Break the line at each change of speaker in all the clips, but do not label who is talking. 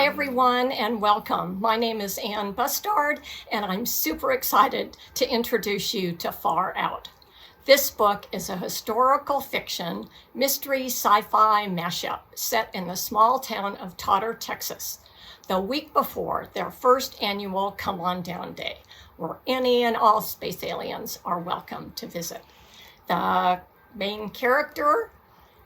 Hi everyone and welcome. My name is Anne Bustard and I'm super excited to introduce you to Far Out. This book is a historical fiction, mystery, sci-fi mashup set in the small town of Totter, Texas, the week before their first annual Come On Down Day, where any and all space aliens are welcome to visit. The main character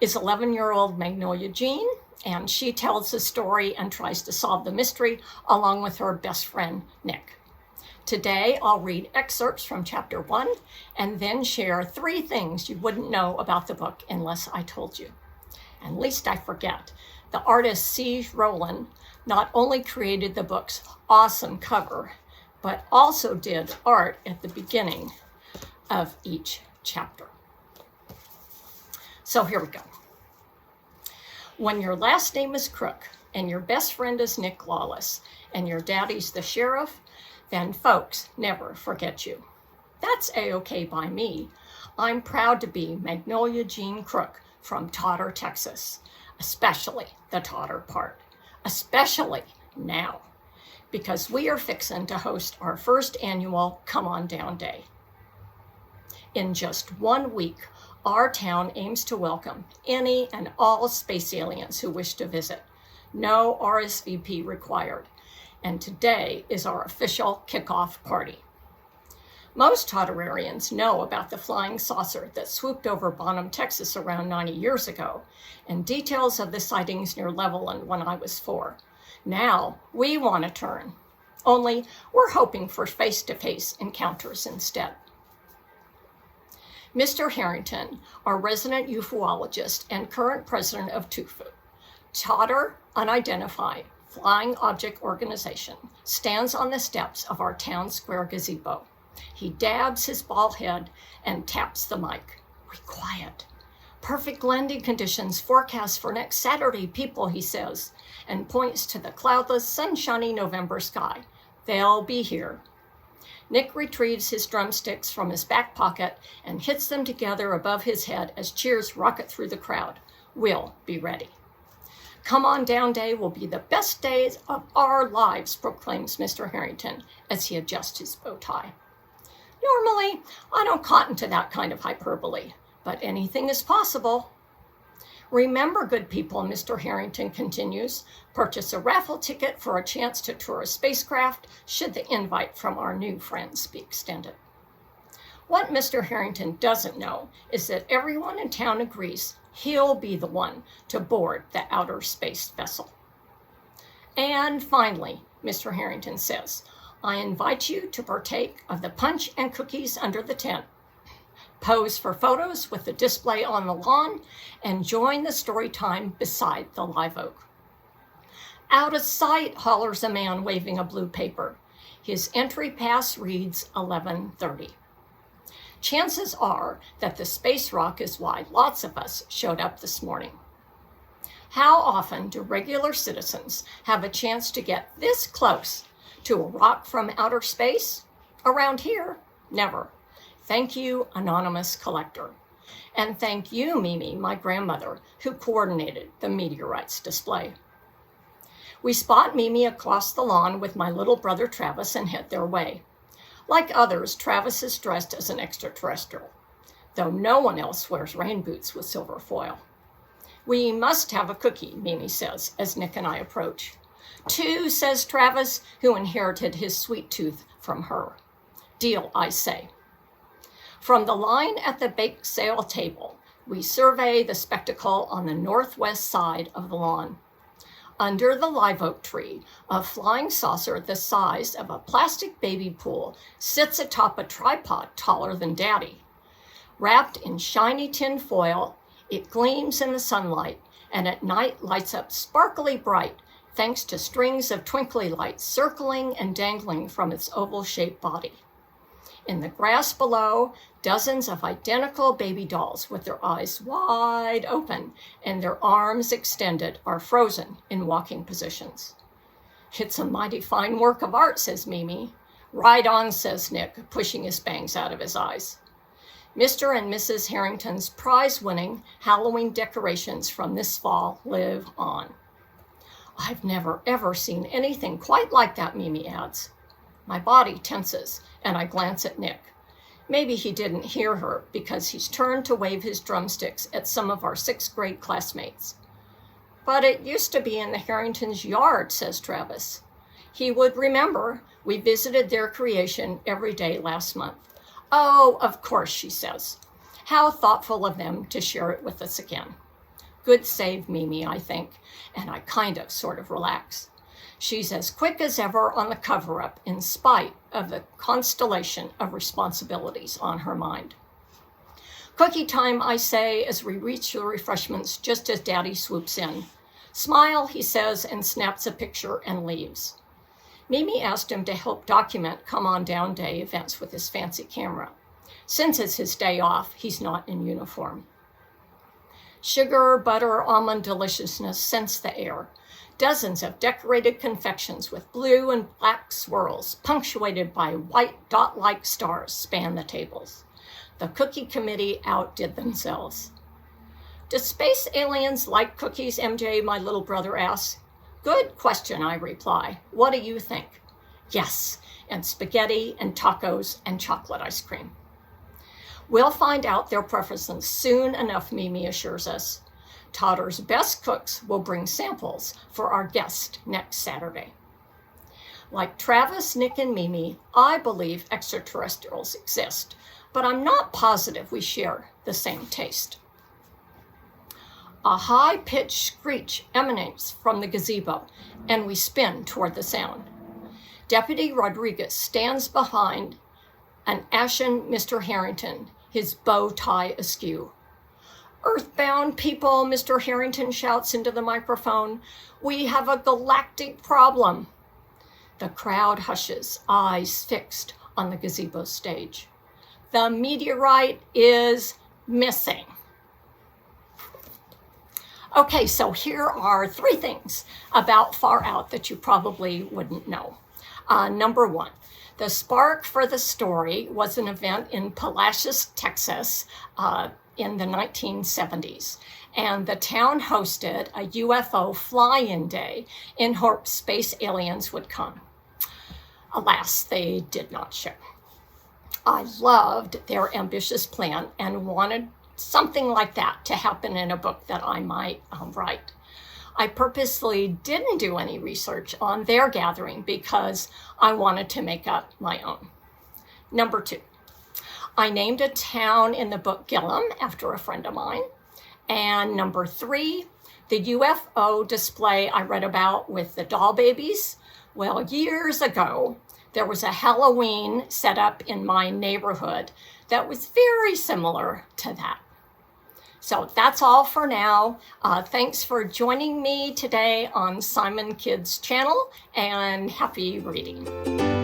is 11-year-old Magnolia Jean, and she tells the story and tries to solve the mystery along with her best friend, Nick. Today, I'll read excerpts from chapter 1 and then share 3 things you wouldn't know about the book unless I told you. And lest I forget, the artist C. Rowland not only created the book's awesome cover, but also did art at the beginning of each chapter. So here we go. When your last name is Crook and your best friend is Nick Lawless and your daddy's the sheriff, then folks never forget you. That's A-OK by me. I'm proud to be Magnolia Jean Crook from Totter, Texas, especially the Totter part, especially now, because we are fixing to host our first annual Come On Down Day. In just 1 week, our town aims to welcome any and all space aliens who wish to visit. No RSVP required. And today is our official kickoff party. Most Totterarians know about the flying saucer that swooped over Bonham, Texas around 90 years ago, and details of the sightings near Levelland when I was 4. Now we want to turn. Only we're hoping for face-to-face encounters instead. Mr. Harrington, our resident ufologist and current president of TUFU, Totter Unidentified Flying Object Organization, stands on the steps of our town square gazebo. He dabs his bald head and taps the mic. Be quiet. Perfect landing conditions forecast for next Saturday, people, he says, and points to the cloudless, sunshiny November sky. They'll be here. Nick retrieves his drumsticks from his back pocket and hits them together above his head as cheers rocket through the crowd. We'll be ready. Come On Down Day will be the best days of our lives, proclaims Mr. Harrington as he adjusts his bow tie. Normally, I don't cotton to that kind of hyperbole, but anything is possible. Remember, good people, Mr. Harrington continues, purchase a raffle ticket for a chance to tour a spacecraft should the invite from our new friends be extended. What Mr. Harrington doesn't know is that everyone in town agrees he'll be the one to board the outer space vessel. And finally, Mr. Harrington says, I invite you to partake of the punch and cookies under the tent, pose for photos with the display on the lawn, and join the story time beside the live oak. Out of sight, hollers a man waving a blue paper. His entry pass reads 11:30. Chances are that the space rock is why lots of us showed up this morning. How often do regular citizens have a chance to get this close to a rock from outer space? Around here, never. Thank you, anonymous collector. And thank you, Mimi, my grandmother, who coordinated the meteorites display. We spot Mimi across the lawn with my little brother Travis and head their way. Like others, Travis is dressed as an extraterrestrial, though no one else wears rain boots with silver foil. We must have a cookie, Mimi says, as Nick and I approach. 2, says Travis, who inherited his sweet tooth from her. Deal, I say. From the line at the bake sale table, we survey the spectacle on the northwest side of the lawn. Under the live oak tree, a flying saucer the size of a plastic baby pool sits atop a tripod taller than Daddy. Wrapped in shiny tin foil, it gleams in the sunlight and at night lights up sparkly bright thanks to strings of twinkly lights circling and dangling from its oval-shaped body. In the grass below, dozens of identical baby dolls with their eyes wide open and their arms extended are frozen in walking positions. It's a mighty fine work of art, says Mimi. Right on, says Nick, pushing his bangs out of his eyes. Mr. and Mrs. Harrington's prize-winning Halloween decorations from this fall live on. I've never ever seen anything quite like that, Mimi adds. My body tenses and I glance at Nick. Maybe he didn't hear her because he's turned to wave his drumsticks at some of our 6th grade classmates. But it used to be in the Harringtons' yard, says Travis. He would remember. We visited their creation every day last month. Oh, of course, she says. How thoughtful of them to share it with us again. Good save, Mimi, I think, and I sort of relax. She's as quick as ever on the cover-up in spite of the constellation of responsibilities on her mind. Cookie time, I say, as we reach the refreshments just as Daddy swoops in. Smile, he says, and snaps a picture and leaves. Mimi asked him to help document Come On Down Day events with his fancy camera. Since it's his day off, he's not in uniform. Sugar, butter, almond deliciousness scents the air. Dozens of decorated confections with blue and black swirls, punctuated by white dot-like stars, span the tables. The cookie committee outdid themselves. Do space aliens like cookies, MJ, my little brother asks. Good question, I reply. What do you think? Yes, and spaghetti and tacos and chocolate ice cream. We'll find out their preferences soon enough, Mimi assures us. Totter's best cooks will bring samples for our guest next Saturday. Like Travis, Nick, and Mimi, I believe extraterrestrials exist, but I'm not positive we share the same taste. A high-pitched screech emanates from the gazebo, and we spin toward the sound. Deputy Rodriguez stands behind an ashen Mr. Harrington, his bow tie askew. Earthbound people, Mr. Harrington shouts into the microphone. We have a galactic problem. The crowd hushes, eyes fixed on the gazebo stage. The meteorite is missing. Okay, so here are 3 things about Far Out that you probably wouldn't know. Number 1, the spark for the story was an event in Palacios, Texas, in the 1970s, and the town hosted a UFO fly-in day in hopes space aliens would come. Alas, they did not show. I loved their ambitious plan and wanted something like that to happen in a book that I might write. I purposely didn't do any research on their gathering because I wanted to make up my own. Number 2, I named a town in the book Gillum after a friend of mine. And number 3, the UFO display I read about with the doll babies. Well, years ago, there was a Halloween set up in my neighborhood that was very similar to that. So that's all for now. Thanks for joining me today on Simon Kids channel, and happy reading.